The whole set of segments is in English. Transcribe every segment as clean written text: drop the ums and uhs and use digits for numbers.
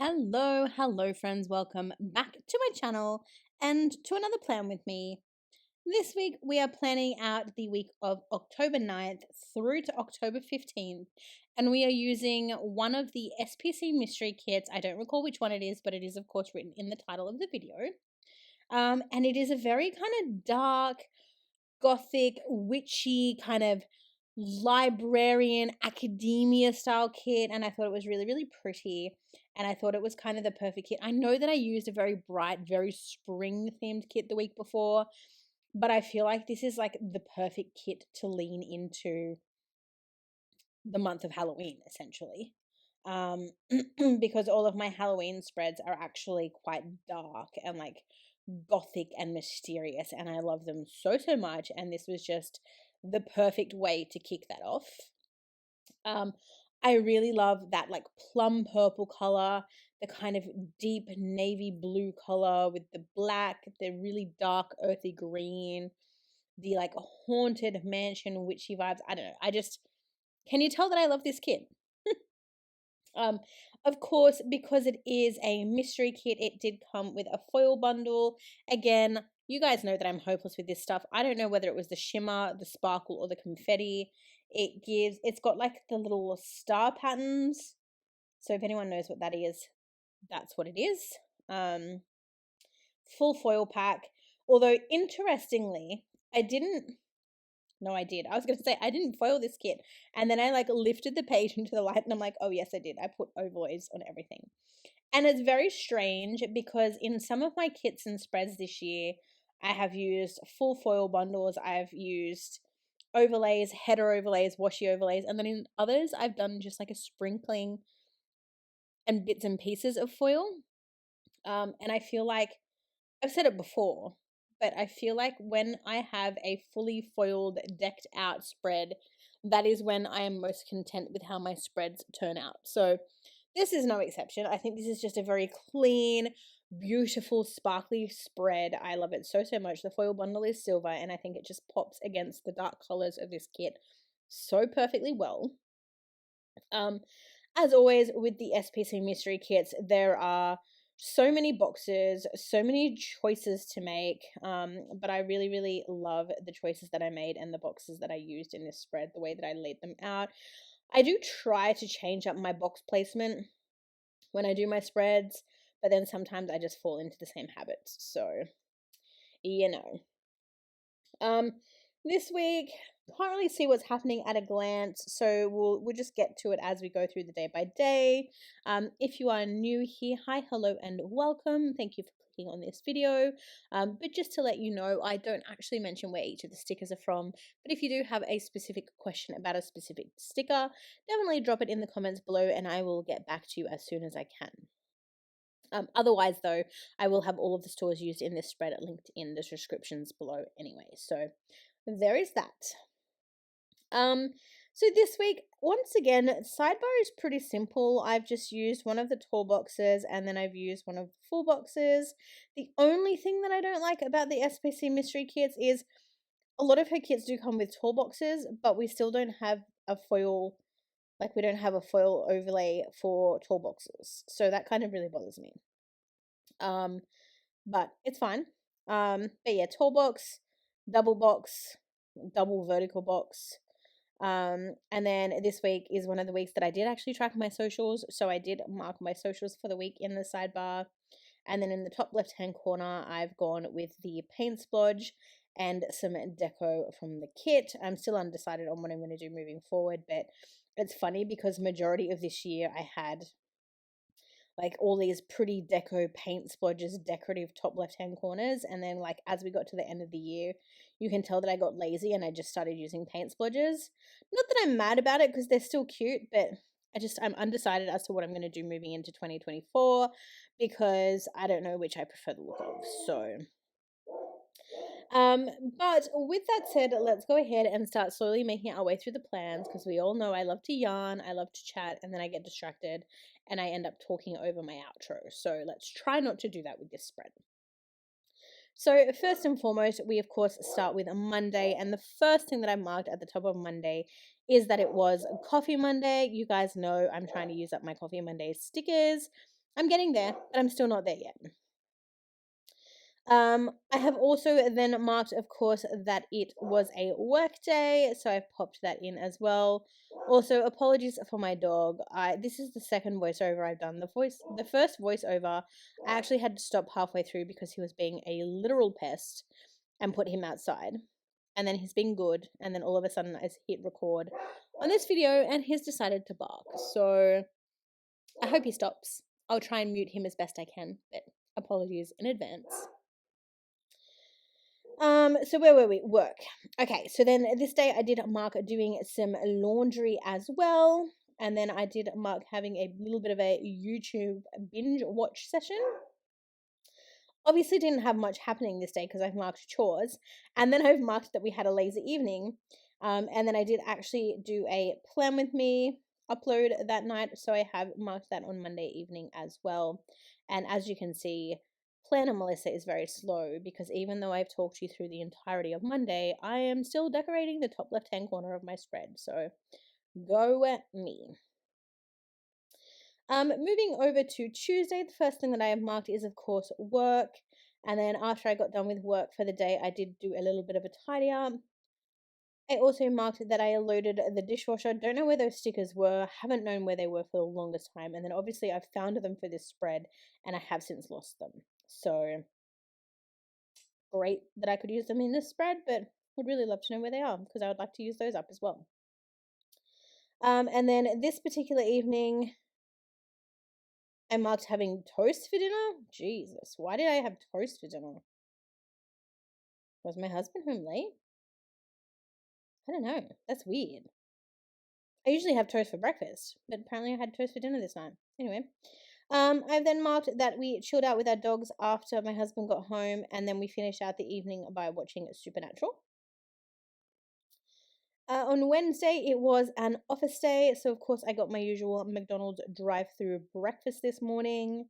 Hello friends, welcome back to my channel and to another plan with me. This week we are planning out the week of October 9th through to October 15th, and we are using one of the SPC mystery kits. I don't recall which one it is, but it is of course written in the title of the video. And it is a very kind of dark, gothic, witchy kind of librarian academia style kit, and I thought it was really pretty, and I thought it was kind of the perfect kit. I know that I used a very bright, very spring themed kit the week before, but I feel like this is like the perfect kit to lean into the month of Halloween essentially. Because all of my Halloween spreads are actually quite dark and like gothic and mysterious, and I love them so much, and this was just the perfect way to kick that off. um I really love that like plum purple color, the kind of deep navy blue color with the black, the really dark earthy green, the like haunted mansion witchy vibes. I don't know, I just, can you tell that I love this kit? Um, of course, because it is a mystery kit, it did come with a foil bundle. Again, you guys know that I'm hopeless with this stuff. I don't know whether it was the shimmer, the sparkle, or the confetti. It's got like the little star patterns. So if anyone knows what that is, that's what it is. Full foil pack. Although, interestingly, I didn't no, I did. I was going to say, I didn't foil this kit. And then I like lifted the page into the light and I'm like, oh, yes, I did. I put overlays on everything. And it's very strange because in some of my kits and spreads this year, I have used full foil bundles. I've used overlays, header overlays, washi overlays. And then in others, I've done just like a sprinkling and bits and pieces of foil. And I feel like, I've said it before, but I feel like when I have a fully foiled, decked out spread, that is when I am most content with how my spreads turn out. So this is no exception. I think this is just a very clean, beautiful, sparkly spread. I love it so much. The foil bundle is silver, and I think it just pops against the dark colors of this kit so perfectly well. As always with the SPC mystery kits, there are so many boxes, so many choices to make, but I really love the choices that I made and the boxes that I used in this spread, the way that I laid them out. I do try to change up my box placement when I do my spreads, but then sometimes I just fall into the same habits, so you know. This week, can't really see what's happening at a glance, so we'll just get to it as we go through the day by day. If you are new here, hi, hello, and welcome. Thank you for clicking on this video. But just to let you know, I don't actually mention where each of the stickers are from, but if you do have a specific question about a specific sticker, definitely drop it in the comments below and I will get back to you as soon as I can. Otherwise, though, I will have all of the stores used in this spread linked in the descriptions below anyway. So there is that. So this week, once again, sidebar is pretty simple. I've just used one of the tall boxes and then I've used one of the full boxes. The only thing that I don't like about the SPC mystery kits is a lot of her kits do come with tall boxes, but we still don't have a foil, like we don't have a foil overlay for tall boxes. So that kind of really bothers me. But it's fine. But yeah, tall box, double vertical box. And then this week is one of the weeks that I did actually track my socials. So I did mark my socials for the week in the sidebar. And then in the top left hand corner, I've gone with the paint splodge and some deco from the kit. I'm still undecided on what I'm going to do moving forward, but it's funny because majority of this year I had like all these pretty deco paint splodges, decorative top left hand corners, and then like as we got to the end of the year, you can tell that I got lazy and I just started using paint splodges. Not that I'm mad about it because they're still cute, but I'm undecided as to what I'm going to do moving into 2024 because I don't know which I prefer the look of. So but with that said, let's go ahead and start slowly making our way through the plans because we all know I love to yarn, I love to chat, and then I get distracted and I end up talking over my outro. So let's try not to do that with this spread. So first and foremost, we of course start with a Monday, and the first thing that I marked at the top of Monday is that it was Coffee Monday. You guys know I'm trying to use up my Coffee Monday stickers. I'm getting there, but I'm still not there yet. I have also then marked, of course, that it was a work day, so I've popped that in as well. Also, apologies for my dog. This is the second voiceover I've done. The first voiceover, I actually had to stop halfway through because he was being a literal pest and put him outside. And then he's been good, and then all of a sudden I hit record on this video and he's decided to bark. So I hope he stops. I'll try and mute him as best I can, but apologies in advance. So where were we? Work. Okay, so then this day I did mark doing some laundry as well. And then I did mark having a little bit of a YouTube binge watch session. Obviously didn't have much happening this day because I've marked chores. And then I've marked that we had a lazy evening. And then I did actually do a plan with me upload that night. So I have marked that on Monday evening as well. And as you can see, Planner Melissa is very slow because even though I've talked you through the entirety of Monday, I am still decorating the top left-hand corner of my spread. So go at me. Moving over to Tuesday, the first thing that I have marked is, of course, work. And then after I got done with work for the day, I did do a little bit of a tidy up. I also marked that I loaded the dishwasher. Don't know where those stickers were. Haven't known where they were for the longest time. And then obviously I've found them for this spread and I have since lost them. So great that I could use them in this spread, but would really love to know where they are because I would like to use those up as well. And then this particular evening, I marked having toast for dinner. Jesus, why did I have toast for dinner? Was my husband home late? I don't know. That's weird. I usually have toast for breakfast, but apparently I had toast for dinner this night. Anyway, I've then marked that we chilled out with our dogs after my husband got home, and then we finished out the evening by watching Supernatural. On Wednesday, it was an office day, so of course I got my usual McDonald's drive-through breakfast this morning.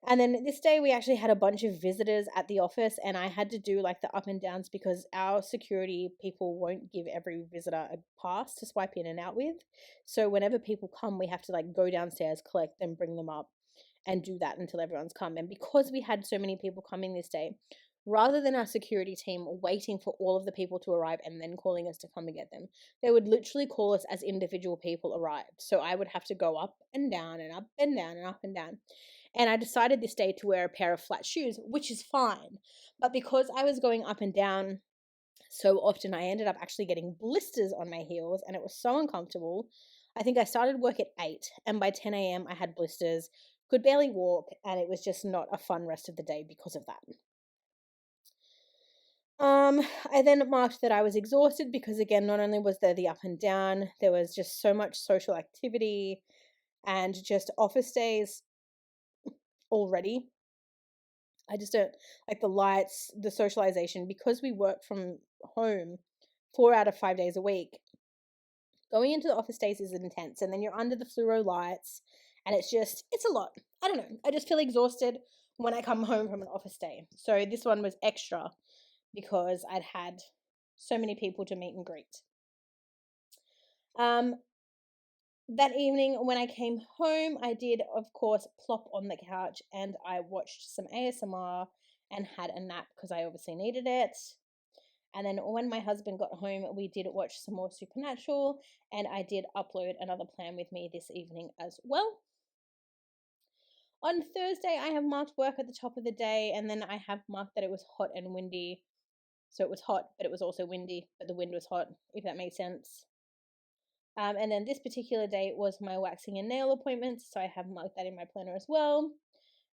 And then this day we actually had a bunch of visitors at the office and I had to do like the up and downs because our security people won't give every visitor a pass to swipe in and out with. So whenever people come, we have to like go downstairs, collect them, bring them up and do that until everyone's come. And because we had so many people coming this day, rather than our security team waiting for all of the people to arrive and then calling us to come and get them, they would literally call us as individual people arrived. So I would have to go up and down and up and down and up and down. And I decided this day to wear a pair of flat shoes, which is fine. But because I was going up and down so often, I ended up actually getting blisters on my heels and it was so uncomfortable. I think I started work at 8 and by 10 a.m. I had blisters, could barely walk, and it was just not a fun rest of the day because of that. I then marked that I was exhausted because again, not only was there the up and down, there was just so much social activity and just office days already. I just don't like the lights, the socialization, because we work from home 4 out of 5 days a week. Going into the office days is intense, and then you're under the fluoro lights, and it's a lot. I don't know. I just feel exhausted when I come home from an office day. So this one was extra because I'd had so many people to meet and greet. That evening when I came home, I did, of course, plop on the couch and I watched some ASMR and had a nap because I obviously needed it. And then when my husband got home, we did watch some more Supernatural and I did upload another plan with me this evening as well. On Thursday, I have marked work at the top of the day and then I have marked that it was hot and windy. So it was hot, but it was also windy, but the wind was hot, if that makes sense. And then this particular day was my waxing and nail appointments, so I have marked that in my planner as well.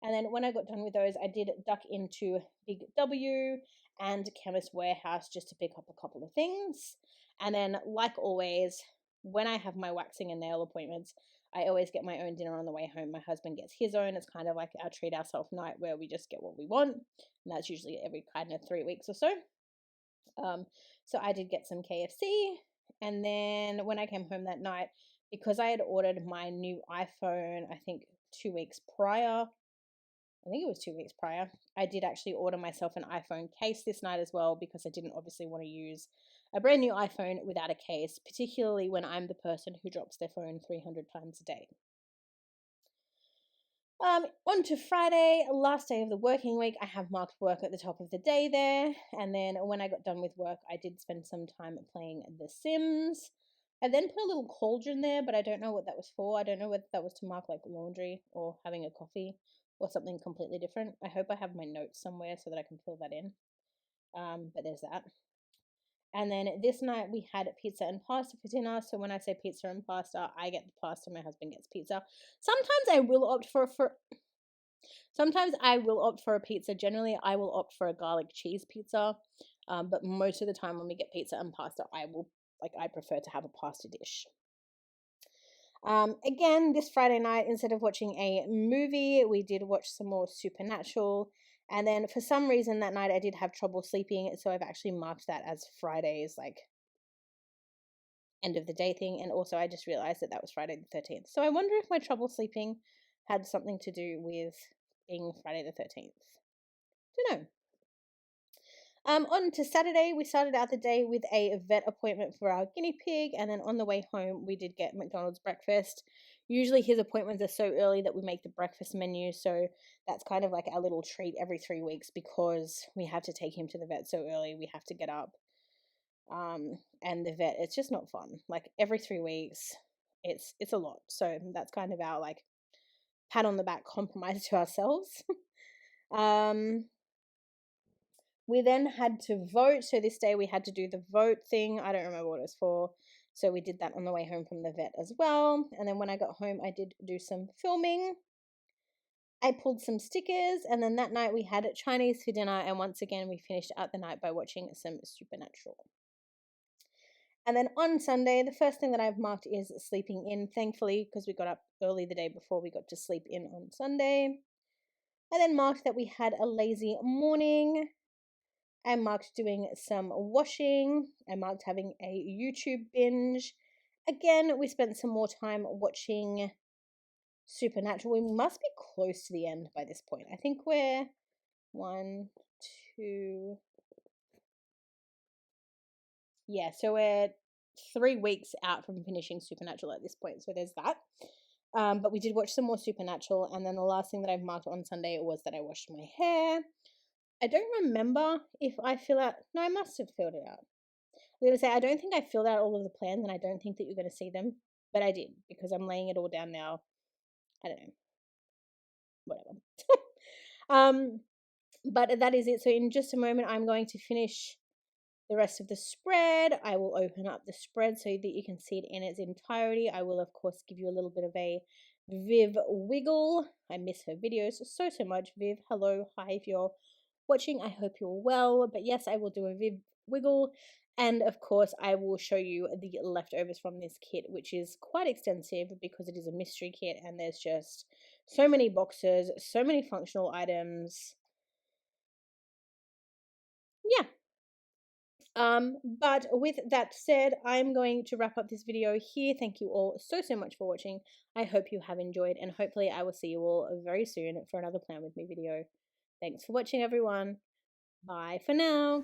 And then when I got done with those, I did duck into Big W and Chemist Warehouse just to pick up a couple of things. And then, like always, when I have my waxing and nail appointments, I always get my own dinner on the way home. My husband gets his own. It's kind of like our treat ourselves night where we just get what we want. And that's usually every kind of 3 weeks or so. So I did get some KFC. And then when I came home that night, because I had ordered my new iPhone, I think 2 weeks prior, I think it was 2 weeks prior, I did actually order myself an iPhone case this night as well because I didn't obviously want to use a brand new iPhone without a case, particularly when I'm the person who drops their phone 300 times a day. On to Friday, last day of the working week. I have marked work at the top of the day there. And then when I got done with work, I did spend some time playing The Sims. I then put a little cauldron there, but I don't know what that was for. I don't know whether that was to mark like laundry or having a coffee or something completely different. I hope I have my notes somewhere so that I can fill that in. But there's that. And then this night we had pizza and pasta for dinner. So when I say pizza and pasta, I get the pasta, my husband gets pizza. Sometimes I will opt for a pizza. Generally, I will opt for a garlic cheese pizza. But most of the time when we get pizza and pasta, I prefer to have a pasta dish. Again, this Friday night, instead of watching a movie, we did watch some more Supernatural. And then for some reason that night I did have trouble sleeping, so I've actually marked that as Friday's like end of the day thing. And also I just realized that that was Friday the 13th. So I wonder if my trouble sleeping had something to do with being Friday the 13th. Don't know. On to Saturday, we started out the day with a vet appointment for our guinea pig, and then on the way home, we did get McDonald's breakfast. Usually his appointments are so early that we make the breakfast menu, so that's kind of like our little treat every 3 weeks because we have to take him to the vet so early. We have to get up. And the vet, it's just not fun. Like every 3 weeks, it's a lot. So that's kind of our like pat on the back compromise to ourselves. We then had to vote. So this day we had to do the vote thing. I don't remember what it was for. So we did that on the way home from the vet as well. And then when I got home, I did do some filming. I pulled some stickers. And then that night we had Chinese for dinner. And once again, we finished out the night by watching some Supernatural. And then on Sunday, the first thing that I've marked is sleeping in, thankfully, because we got up early the day before we got to sleep in on Sunday. I then marked that we had a lazy morning. I marked doing some washing. I marked having a YouTube binge. Again, we spent some more time watching Supernatural. We must be close to the end by this point. I think we're 1, 2. Yeah, so we're 3 weeks out from finishing Supernatural at this point. So there's that. But we did watch some more Supernatural. And then the last thing that I've marked on Sunday was that I washed my hair. I don't remember if I fill out. No, I must have filled it out. I'm going to say, I don't think I filled out all of the plans, and I don't think that you're going to see them. But I did, because I'm laying it all down now. I don't know. Whatever. But that is it. So in just a moment, I'm going to finish the rest of the spread. I will open up the spread so that you can see it in its entirety. I will, of course, give you a little bit of a Viv wiggle. I miss her videos so much. Viv, hello, hi if you're watching. I hope you're well. But yes, I will do a Viv wiggle. And of course, I will show you the leftovers from this kit, which is quite extensive because it is a mystery kit and there's just so many boxes, so many functional items. Yeah. But with that said, I'm going to wrap up this video here. Thank you all so much for watching. I hope you have enjoyed, and hopefully I will see you all very soon for another Plan With Me video. Thanks for watching, everyone. Bye for now.